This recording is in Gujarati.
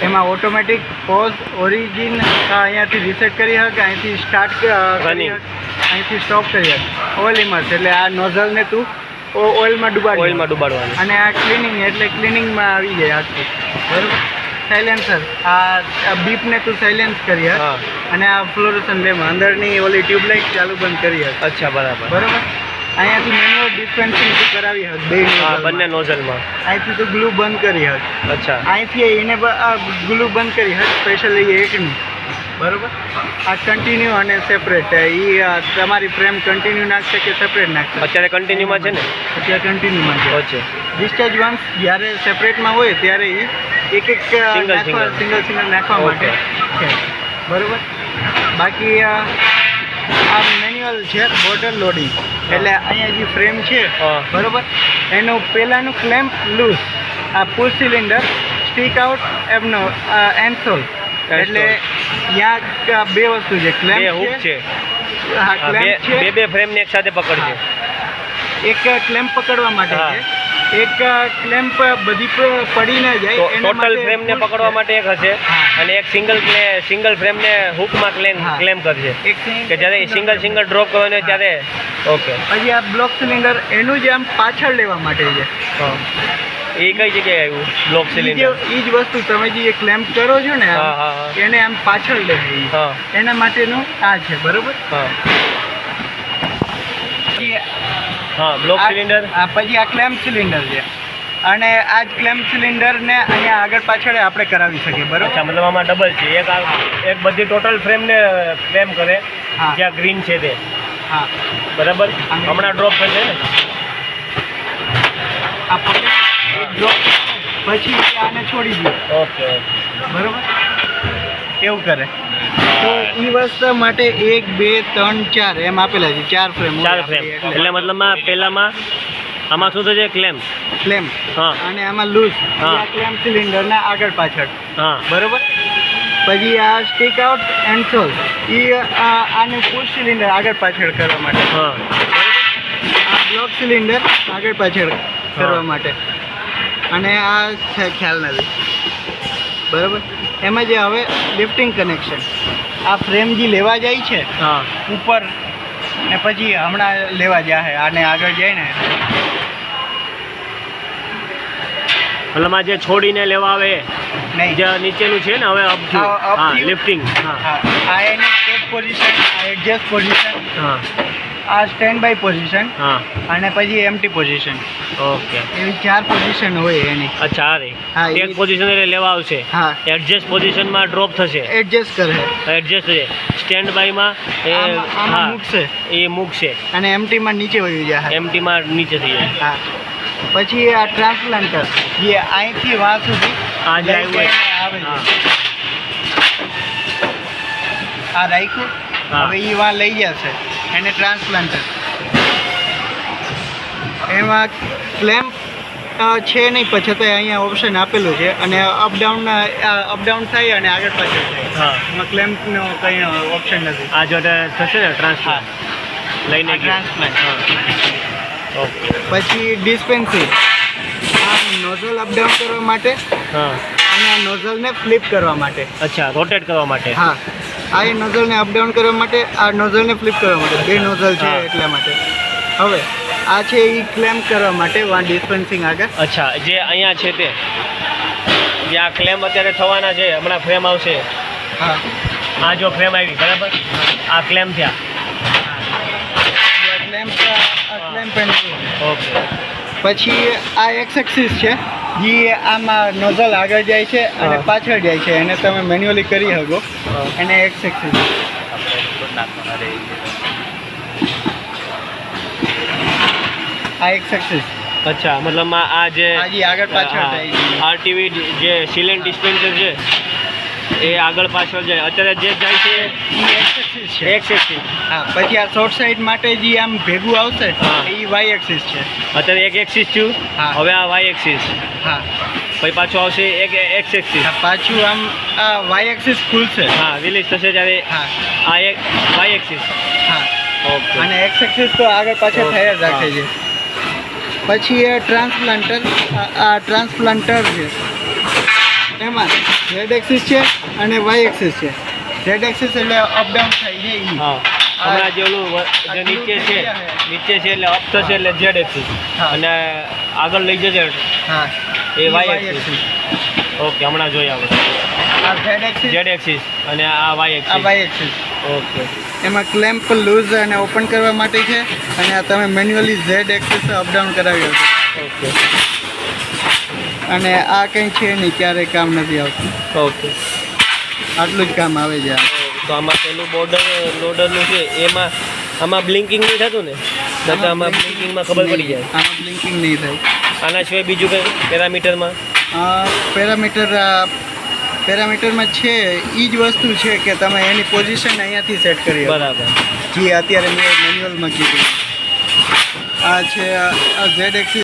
એમાં ઓટોમેટિક પોઝ ઓરિજિન અહીંયાથી રીસેટ કરી શકે, અહીંથી સ્ટાર્ટ કરી અહીંથી સ્ટોપ કરી શકે. ઓઇલ ઇમર્સ એટલે આ નોઝલને તું ઓઇલમાં ડુબાડવાનું, અને આ ક્લિનિંગ એટલે ક્લિનિંગમાં આવી જાય આખું. બરાબર. સાયલેન્સર આ બીપને તું સાયલેન્સ કરી હક, અને આ ફ્લોરેસન લેમ્પ અંદરની ઓલી ટ્યુબલાઇટ ચાલુ બંધ કરી હક. અચ્છા, બરાબર. બરાબર. અહીંયાથી મેન્યુઅલ ડિસ્પેન્સિંગ તું કરાવી હક બંને નોઝલમાં. અહીંથી તું ગ્લુ બંધ કરી હક. અચ્છા. અહીંથી એને ગ્લુ બંધ કરી હક સ્પેશિયલી એકની. બરાબર. આ કન્ટિન્યુ અને સેપરેટ એ તમારી ફ્રેમ કન્ટિન્યુ નાખશે કે સેપરેટ નાખશે? અત્યારે કન્ટિન્યુમાં છે ને? અત્યારે કન્ટિન્યુમાં છે. ઓકે. ડિસ્ચાર્જ વન્સ જ્યારે સેપરેટમાં હોય ત્યારે એ એક સિંગલ નાખવા માટે છે. બરાબર. બાકી આ મેન્યુઅલ છે બોર્ડર લોડિંગ, એટલે અહીંયા જે ફ્રેમ છે બરાબર એનું પહેલાંનું ક્લેમ્પ લૂઝ, આ પુશ સિલિન્ડર સ્ટીક આઉટ એમનો એન્સોલ, એટલે ત્યાં બે વસ્તુ છે, ક્લેમ્પ છે. હા, ક્લેમ્પ છે. બે ફ્રેમને એક સાથે પકડશે. એક ક્લેમ્પ પકડવા માટે છે, એક ક્લેમ્પ બધી પડી ન જાય ટોટલ ફ્રેમને પકડવા માટે એક હશે, અને એક સિંગલ ફ્રેમને હુકમાં ક્લેમ કરશે કે જ્યારે સિંગલ ડ્રોપ કરવાનો ત્યારે. ઓકે. પછી આ બ્લોક સિલિન્ડર એનું જ આમ પાછળ લેવા માટે છે. એ કઈ જગ્યાએ આવ્યું બ્લોક સિલિન્ડર? એ જ વસ્તુ તમે જે ક્લેમ્પ કરો છો ને એને આમ પાછળ લે એના માટેનું આ છે. બરોબર. હા, બ્લોક સિલિન્ડર. પછી આ ક્લેમ્પ સિલિન્ડર છે, અને આ જ ક્લેમ્પ સિલિન્ડરને અહીંયા આગળ પાછળ આપણે કરાવી શકીએ. બરાબર. અચ્છા, મતલબ આમાં ડબલ છે, એક બધી ટોટલ ફ્રેમને ક્લેમ કરે જ્યાં ગ્રીન છે તે. હા, બરાબર. હમણાં ડ્રોપ થશે ને આ ડ્રોપ, પછી આને છોડી દે. ઓકે. બરાબર. એવું કરે તો એ વસ્તુ માટે 1 2 3 4 એમ આપેલા છે, 4 ફ્રેમ. એટલે મતલબમાં પહેલામાં આમાં શું થશે? ક્લેમ્પ. હા. અને આમાં લૂઝ, ક્લેમ્પ સિલિન્ડરના આગળ પાછળ. હા. બરોબર. પછી આ સ્ટીક આઉટ એન્સોલ, એ આને પુશ સિલિન્ડર આગળ પાછળ કરવા માટે. હા. આ બ્લોક સિલિન્ડર આગળ પાછળ કરવા માટે, અને આ છે ખ્યાલ નથી. બરાબર. એમાં જે હવે લિફ્ટિંગ કનેક્શન, આ ફ્રેમ જે લેવા જાય છે ઉપર, ને પછી હમણાં લેવા જાય આને આગળ જાય ને, મતલબ આ જે છોડીને લેવા આવે નહીં, જે નીચેનું છે ને હવે લિફ્ટિંગ. આ એની સ્ટેપ પોઝિશન, આ એડજસ્ટ પોઝિશન, આ સ્ટેન્ડ બાય પોઝિશન, અને પછી એમ્પ્ટી પોઝિશન. ઓકે. એવી 4 પોઝિશન હોય એની. અચ્છા. એક પોઝિશન એટલે લેવા આવશે. હા. એડજસ્ટ પોઝિશનમાં ડ્રોપ થશે, એડજસ્ટ કરે, એડજસ્ટ થશે. સ્ટેન્ડ બાયમાં મૂકશે, એ મૂકશે, અને એમ્પ્ટીમાં નીચે વહી જાય. એમ્પ્ટીમાં નીચે થઈ જાય. હા. પછી આ ટ્રાન્સપ્લાન્ટર, જે અહીંથી વાં સુધી આ જે આવ્યું આવે છે, આ રાખ્યું, હવે એ વાં લઈ જશે, એને ટ્રાન્સપ્લાન્ટર. એમાં ક્લેમ્પ છે નહીં, પછી તો અહીંયા ઓપ્શન આપેલું છે, અને અપડાઉન થાય અને આગળ પાછળ થાય. એમાં ક્લેમ્પનો કંઈ ઓપ્શન નથી. આ જો થશે ને ટ્રાન્સપ્લાન્ટ લઈને ટ્રાન્સપ્લાન્ટ. ઓકે. પછી ડિસ્પેન્સિંગ, આ નોઝલ અપડાઉન કરવા માટે, અને આ નોઝલને ફ્લિપ કરવા માટે. અચ્છા, રોટેટ કરવા માટે. હા. આ એ નોઝલને અપડાઉન કરવા માટે, આ નોઝલને ફ્લિપ કરવા માટે, 2 નોઝલ છે એટલા માટે. હવે આ છે એ ક્લેમ્પ કરવા માટે, વાં ડિસ્પેન્સિંગ આગળ. અચ્છા, જે અહીંયા છે તે, જે આ ક્લેમ્પ અત્યારે થવાના છે, હમણાં ફ્રેમ આવશે. હા. આ જો ફ્રેમ આવી, બરાબર, આ ક્લેમ્પ થયા. ઓકે. પછી આ એક્સ એક્સિસ છે, જે આમાં નોઝલ આગળ જાય છે અને પાછળ જાય છે, એને તમે મેન્યુઅલી કરી શકો. એને એક્સ એક્સિસ. આ એક્સ એક્સિસ. અચ્છા, મતલબ આ જે આગળ પાછળ જાય છે, આરટીવી જે સિલેન્ટ ડિસ્પેન્સર છે એ આગળ પાછળ જાય. અત્યારે જે જાય છે એ એક્સ એક્સિસ છે. X axis. હા. પછી આ શોર્ટ સાઈડ માટે જે આમ ભેગું આવશે એ વાય એક્સિસ છે. અત્યારે એક એક્સિસ થયું, હવે આ વાય એક્સિસ. હા. પછી પાછું આવશે એક એક્સ એક્સિસ. પાછું આમ આ વાય એક્સિસ ખુલશે. હા, રિલીઝ થશે ત્યારે આ એક વાય એક્સિસ. હા. ઓકે. અને એક્સ એક્સિસ તો આગળ પાછળ થયા જ રાખે છે. પછી એ ટ્રાન્સપ્લાન્ટર, આ ટ્રાન્સપ્લાન્ટર છે, એમાં ઝેડ એક્સિસ છે અને વાય એક્સિસ છે. ઝેડ એક્સિસ એટલે અપડાઉન થાય છે ઈ. હા હમણાં જે ઓલું જે નીચે છે એટલે અપ થશે એટલે ઝેડ એક્સિસ હા. અને આગળ લઈ જશે હા એ વાય એક્સિસ. ઓકે હમણાં જોઈએ આપણે આ ઝેડ એક્સિસ, ઝેડ એક્સિસ અને આ વાય આ એક્સિસ. Y axis. ઓકે એમાં ક્લેમ્પ લૂઝ અને ઓપન કરવા માટે છે અને આ તમે મેન્યુઅલી ઝેડ એક્સિસ અપડાઉન કરાવ્યો છે. ઓકે અને આ કંઈ છે નહીં, ક્યારેય કામ નથી આવતું. ઓકે આટલું જ કામ આવે છે આ. તો આમાં પેલું બોર્ડર લોડરનું છે એમાં આમાં બ્લિંકિંગ નહીં થતું ને? નહીંતર આમાં બ્લિંકિંગમાં ખબર પડી જાય. આમાં બ્લિંકિંગ નહીં થાય. આના સિવાય બીજું કંઈ પેરામીટરમાં? પેરામીટરમાં છે એ જ વસ્તુ છે કે તમે એની પોઝિશન અહીંયાથી સેટ કરી શકો. બરાબર. જે અત્યારે મેં મેન્યુઅલમાં કીધું. આ છે આ ઝેડ એક્સિસ